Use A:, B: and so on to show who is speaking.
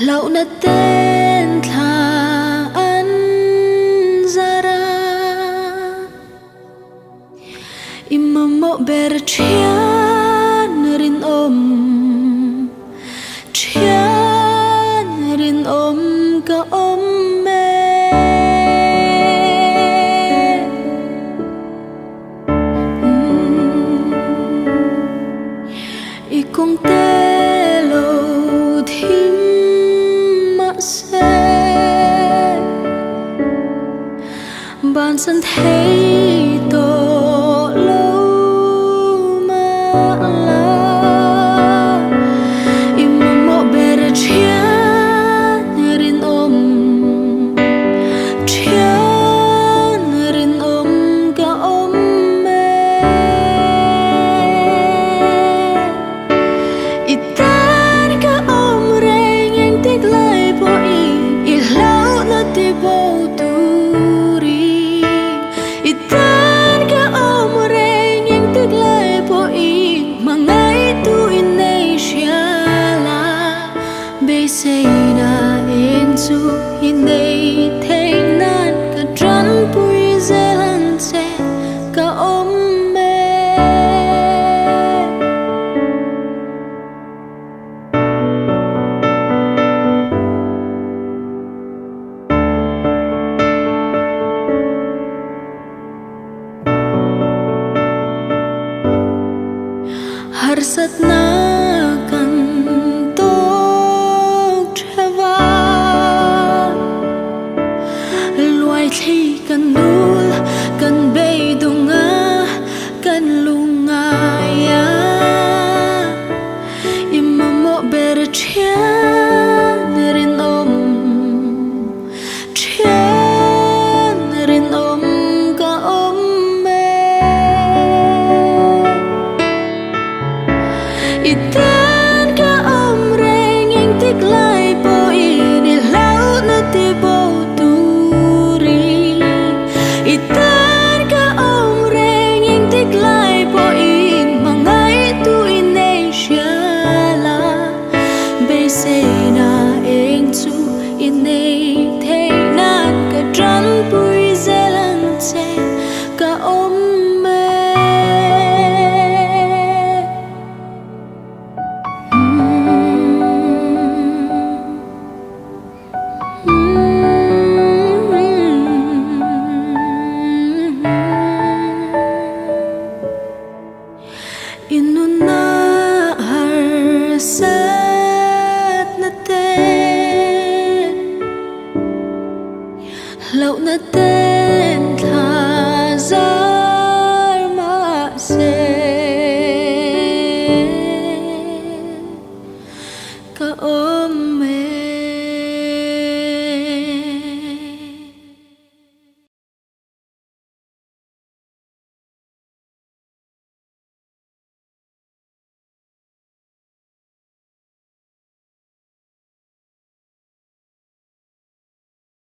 A: lâu na tên thà ăn zara imam mo berchian rin chian rin ka me ikong telo thim ma se ban san thấy to lâu mà la imam mo berchian rin chian rin ka me itan ka reng yang tik lai po ilaw na ti bo turi itan ka reng yang tik lai po mangay tu inasiala be say na insu hinay theng nan ka tran pui zelan se ka me harsat na kan tok thava luai thi kan nul kan bei dunga kan lunga ya imam mo berchian rin chian rin ka me itan ka reng yang tik lai po ilaw na ti bo turi itan ka reng yang tik lai po mangay tu inasiala be say na eng chu inay thei nan ka tran pui zelan se ka me inuna harsat na tên lâu na tên thà ra